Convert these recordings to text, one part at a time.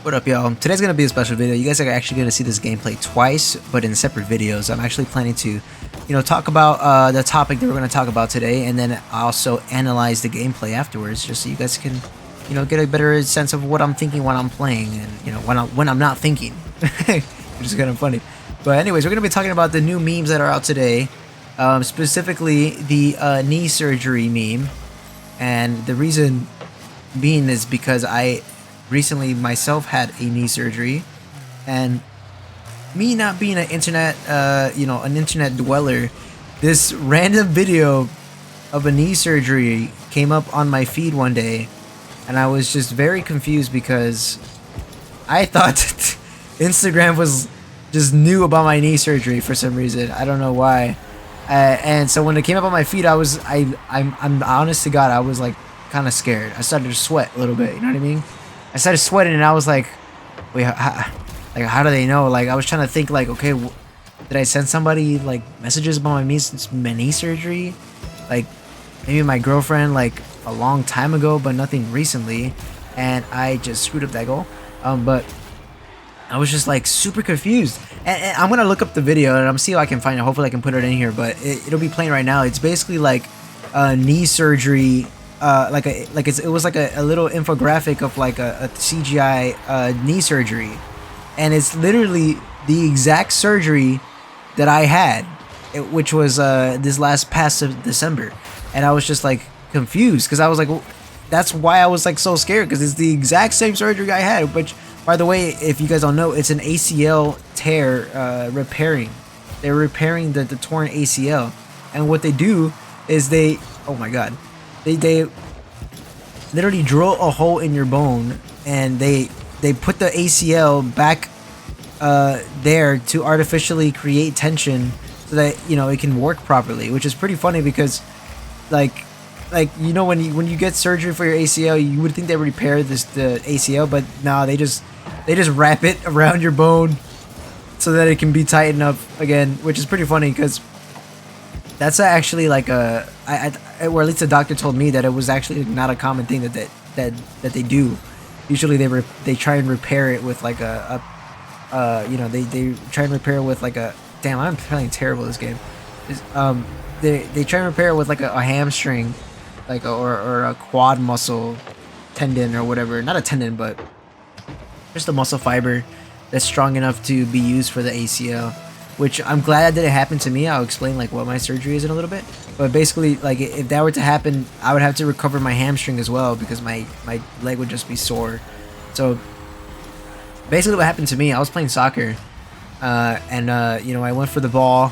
What up, y'all? Today's gonna be a special video. You guys are actually gonna see this gameplay twice, but in separate videos. I'm actually planning to, talk about the topic that we're gonna talk about today, and then also analyze the gameplay afterwards, just so you guys can, get a better sense of what I'm thinking when I'm playing, and when I'm not thinking, which is kind of funny. But anyways, we're gonna be talking about the new memes that are out today, specifically the knee surgery meme, and the reason being is because I recently myself had a knee surgery, and me not being an internet an internet dweller, this random video of a knee surgery came up on my feed one day, and I was just very confused because I thought Instagram was just knew about my knee surgery for some reason. I don't know why. And so when it came up on my feed, I'm honest to God, I was like kind of scared. I started to sweat a little bit, you know what I mean? I started sweating, and I was like, wait, how do they know? Like, I was trying to think, like, okay, did I send somebody, like, messages about my knee surgery? Like, maybe my girlfriend, like, a long time ago, but nothing recently, and I just screwed up that goal. But I was just, like, super confused. And I'm gonna look up the video, and I'm see if I can find it. Hopefully I can put it in here, but it'll be playing right now. It's basically, like, knee surgery. It was like a little infographic of like a CGI knee surgery, and it's literally the exact surgery that I had, which was this past December, and I was just like confused because I was like, well, that's why I was like so scared, because it's the exact same surgery I had. Which, by the way, if you guys don't know, it's an ACL tear repairing. They're repairing the torn ACL, and what they do is oh my god. They literally drill a hole in your bone, and they put the ACL back there to artificially create tension so that it can work properly, which is pretty funny because like when you get surgery for your ACL, you would think they repair the ACL, but no, they just wrap it around your bone so that it can be tightened up again, which is pretty funny because that's actually like or at least the doctor told me that it was actually not a common thing that they do. Usually they try and repair it with like they try and repair it with like a, damn, I'm playing terrible this game. They try and repair it with like a hamstring, like or a quad muscle tendon or whatever. Not a tendon, but just a muscle fiber that's strong enough to be used for the ACL. Which I'm glad that didn't happen to me. I'll explain like what my surgery is in a little bit. But basically, like, if that were to happen, I would have to recover my hamstring as well, because my leg would just be sore. So basically what happened to me, I was playing soccer, and I went for the ball,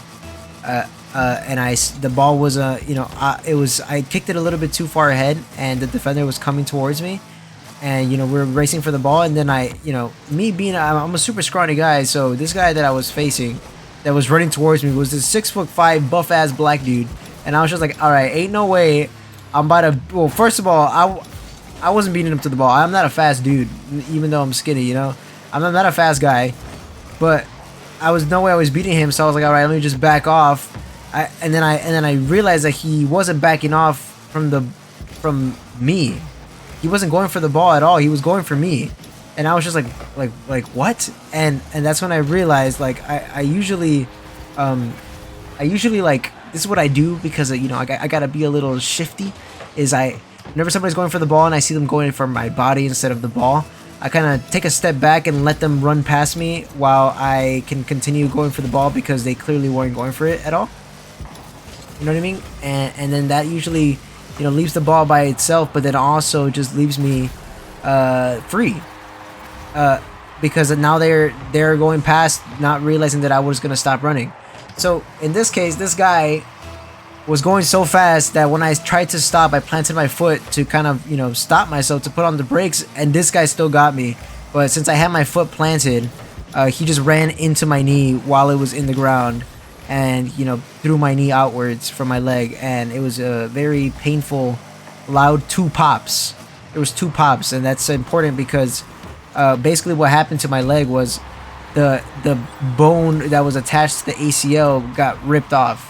and the ball was I kicked it a little bit too far ahead, and the defender was coming towards me, and we were racing for the ball, and then me being I'm a super scrawny guy, so this guy that I was facing, that was running towards me, was this 6'5" buff ass black dude, and I was just like, all right, ain't no way I'm about to. Well, first of all, I wasn't beating him to the ball. I'm not a fast dude, even though I'm skinny. I'm not a fast guy, but no way I was beating him. So I was like, all right, let me just back off. And then I realized that he wasn't backing off from me. He wasn't going for the ball at all. He was going for me. And I was just like what? And that's when I realized, like, I usually like, this is what I do, because I gotta be a little shifty. Is whenever somebody's going for the ball and I see them going for my body instead of the ball, I kind of take a step back and let them run past me while I can continue going for the ball, because they clearly weren't going for it at all. You know what I mean? And then that usually leaves the ball by itself, but then also just leaves me free. Because now they're going past, not realizing that I was gonna stop running. So in this case, this guy was going so fast that when I tried to stop, I planted my foot to kind of stop myself, to put on the brakes, and this guy still got me. But since I had my foot planted, he just ran into my knee while it was in the ground, and threw my knee outwards from my leg, and it was a very painful, loud 2 pops. There was 2 pops, and that's important because basically what happened to my leg was the bone that was attached to the ACL got ripped off,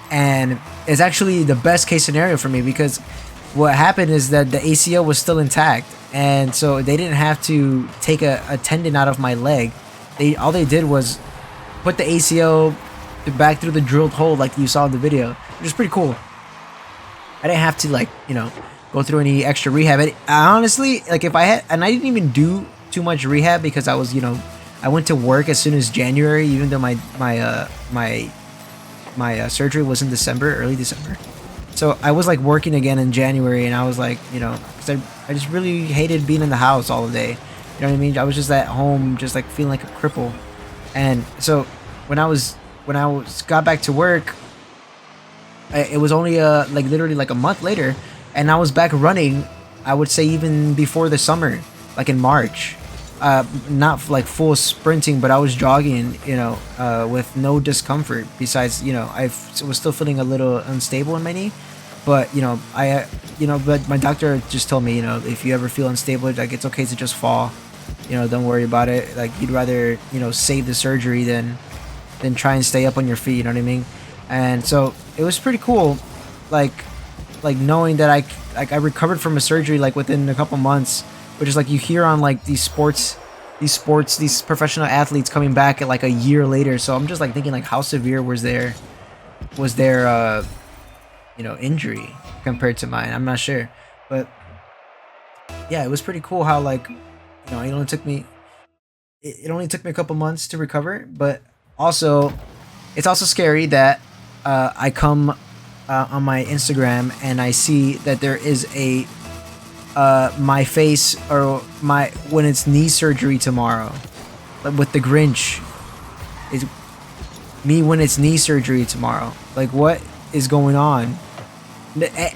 and it's actually the best case scenario for me, because what happened is that the ACL was still intact, and so they didn't have to take a tendon out of my leg. All they did was put the ACL back through the drilled hole like you saw in the video, which is pretty cool. I didn't have to, like, go through any extra rehab. I honestly, like, if I had, and I didn't even do too much rehab because I was, I went to work as soon as January, even though my surgery was in December, early December. So I was like working again in January, and I was like, because I just really hated being in the house all day. You know what I mean? I was just at home, just like feeling like a cripple. And so when I got back to work, it was only like literally like a month later, and I was back running. I would say even before the summer, like in March. Not like full sprinting, but I was jogging, with no discomfort. Besides, I was still feeling a little unstable in my knee, but but my doctor just told me, if you ever feel unstable, like, it's okay to just fall, don't worry about it. Like, you'd rather, save the surgery than try and stay up on your feet. You know what I mean? And so it was pretty cool, like knowing that I recovered from a surgery like within a couple months. Which is like you hear on like these professional athletes coming back at like a year later. So I'm just like thinking, like, how severe was their injury compared to mine? I'm not sure, but yeah, it was pretty cool how, like, it only took me a couple months to recover. But also, it's also scary that I come on my Instagram and I see that there is my face, or when it's knee surgery tomorrow, with the Grinch. Is me when it's knee surgery tomorrow. Like, what is going on?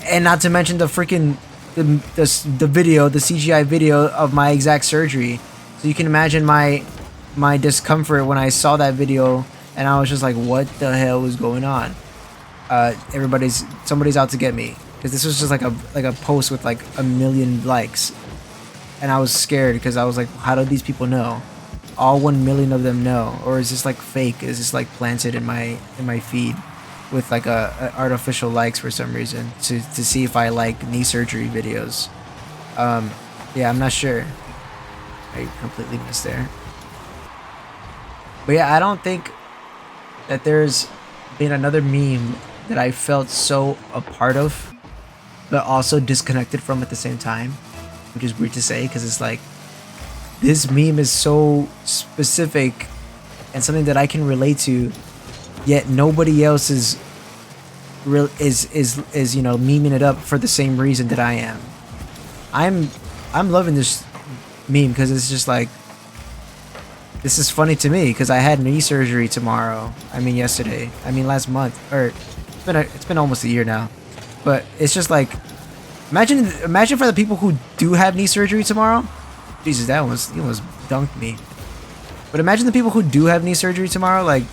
And not to mention the freaking the video, the CGI video of my exact surgery. So you can imagine my discomfort when I saw that video, and I was just like, what the hell is going on? Somebody's out to get me. Because this was just like a post with like 1 million likes, and I was scared because I was like, how do these people know? All 1 million of them know, or is this like fake? Is this like planted in my feed with like a artificial likes for some reason to see if I like knee surgery videos? Yeah, I'm not sure. I completely missed there. But yeah, I don't think that there's been another meme that I felt so a part of, but also disconnected from at the same time, which is weird to say because it's like this meme is so specific and something that I can relate to, yet nobody else is memeing it up for the same reason that I am. I'm loving this meme because it's just like, this is funny to me because I had knee surgery tomorrow. I mean yesterday. I mean last month, or it's been almost a year now. But it's just like, imagine for the people who do have knee surgery tomorrow. Jesus, he almost dunked me. But imagine the people who do have knee surgery tomorrow, like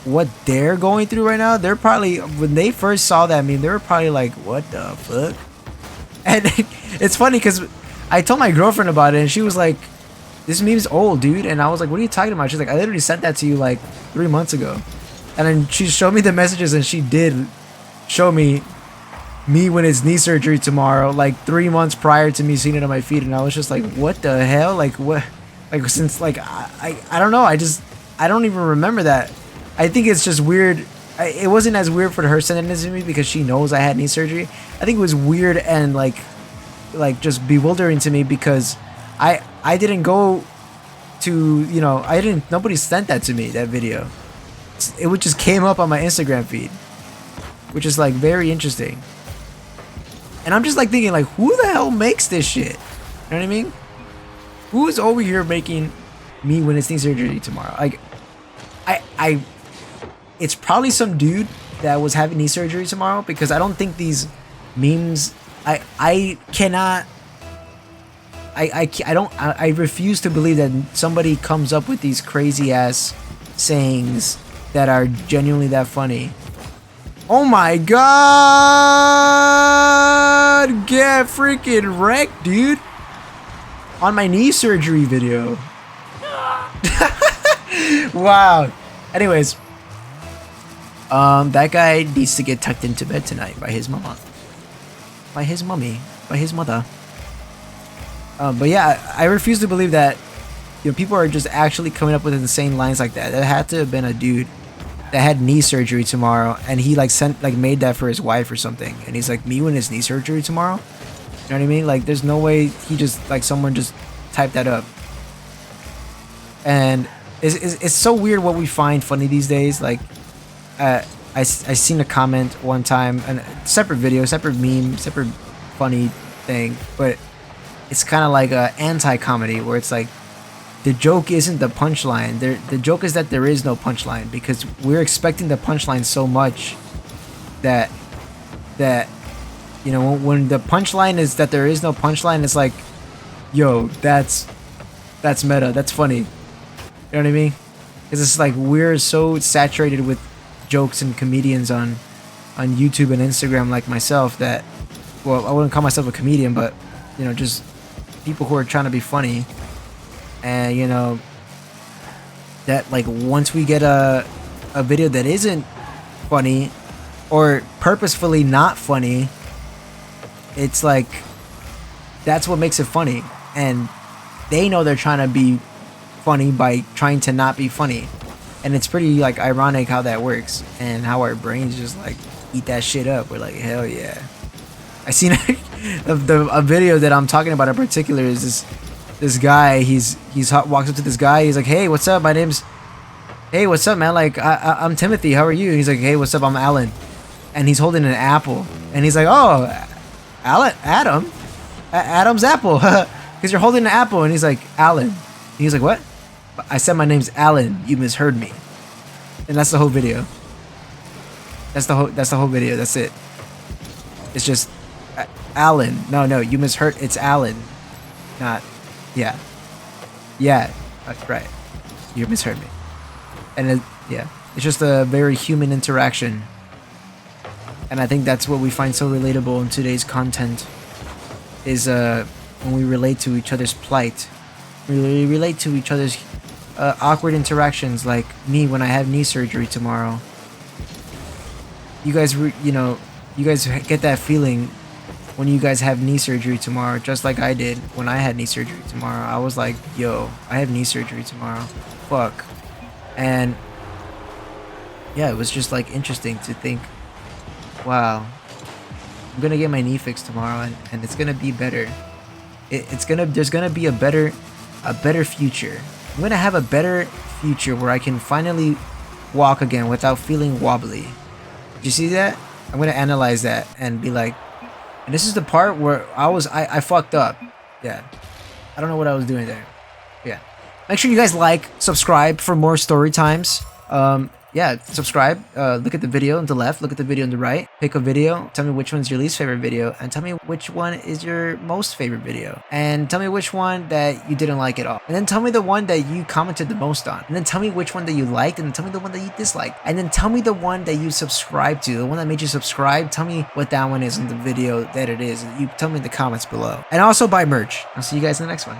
what they're going through right now. They're probably, when they first saw that meme, they were probably like, what the fuck? And it's funny because I told my girlfriend about it, and she was like, this meme's old, dude. And I was like, what are you talking about? She's like, I literally sent that to you like 3 months ago. And then she showed me the messages, and she did show me when it's knee surgery tomorrow, like 3 months prior to me seeing it on my feet. And I was just like, what the hell? Like, what? Like, since like I don't know, I don't even remember that. I think it's just weird. It wasn't as weird for her sending this to me because she knows I had knee surgery. I think it was weird and like just bewildering to me because I didn't go to, nobody sent that to me, that video. It would just came up on my Instagram feed, which is like very interesting. And I'm just like thinking, like, who the hell makes this shit? You know what I mean? Who's over here making me when it's knee surgery tomorrow? Like, it's probably some dude that was having knee surgery tomorrow, because I don't think these memes, I refuse to believe that somebody comes up with these crazy ass sayings that are genuinely that funny. Oh my god! Get freaking wrecked, dude! On my knee surgery video. Wow. Anyways, that guy needs to get tucked into bed tonight by his mama. By his mummy. By his mother. But yeah, I refuse to believe that, you know, people are just actually coming up with insane lines like that. That had to have been a dude that had knee surgery tomorrow, and he like made that for his wife or something, and he's like, me when his knee surgery tomorrow. You know what I mean? Like, there's no way he just like someone just typed that up. And it's so weird what we find funny these days. Like, I seen a comment one time, and separate video, separate meme, separate funny thing, but it's kind of like a anti-comedy where it's like the joke isn't the punchline. The joke is that there is no punchline, because we're expecting the punchline so much that you know, when the punchline is that there is no punchline, it's like, yo, that's meta, that's funny. You know what I mean? Because it's like we're so saturated with jokes and comedians on YouTube and Instagram, like myself, that, well, I wouldn't call myself a comedian, but, you know, just people who are trying to be funny. And, you know, that like once we get a video that isn't funny or purposefully not funny, it's like that's what makes it funny. And they know they're trying to be funny by trying to not be funny. And it's pretty like ironic how that works, and how our brains just like eat that shit up. We're like, hell yeah. I seen a video that I'm talking about in particular is this guy. He's walks up to this guy. He's like, hey, what's up? Hey, what's up, man? Like, I'm Timothy. How are you? And he's like, hey, what's up? I'm Alan. And he's holding an apple. And he's like, oh, Adam's apple. Because you're holding an apple. And he's like, Alan. And he's like, what? I said my name's Alan. You misheard me. And that's the whole video. That's the whole video. That's it. It's just Alan. No, you misheard. It's Alan. Not, yeah. Yeah, right. You misheard me. And yeah, it's just a very human interaction. And I think that's what we find so relatable in today's content, is when we relate to each other's plight. We relate to each other's awkward interactions, like me when I have knee surgery tomorrow. You guys, you guys get that feeling when you guys have knee surgery tomorrow, just like I did when I had knee surgery tomorrow. I was like, yo, I have knee surgery tomorrow. Fuck. And yeah, it was just like interesting to think, wow, I'm gonna get my knee fixed tomorrow, and it's gonna be better. There's gonna be a better future. I'm gonna have a better future where I can finally walk again without feeling wobbly. Did you see that? I'm gonna analyze that and be like, and this is the part where I fucked up. Yeah, I don't know what I was doing there. Yeah, make sure you guys like, subscribe for more story times. Yeah, subscribe. Look at the video on the left, look at the video on the right, pick a video, tell me which one's your least favorite video, and tell me which one is your most favorite video, and tell me which one that you didn't like at all, and then tell me the one that you commented the most on, and then tell me which one that you liked, and then tell me the one that you disliked, and then tell me the one that you subscribed to, the one that made you subscribe. Tell me what that one is in the video that it is. You tell me in the comments below, and also buy merch. I'll see you guys in the next one.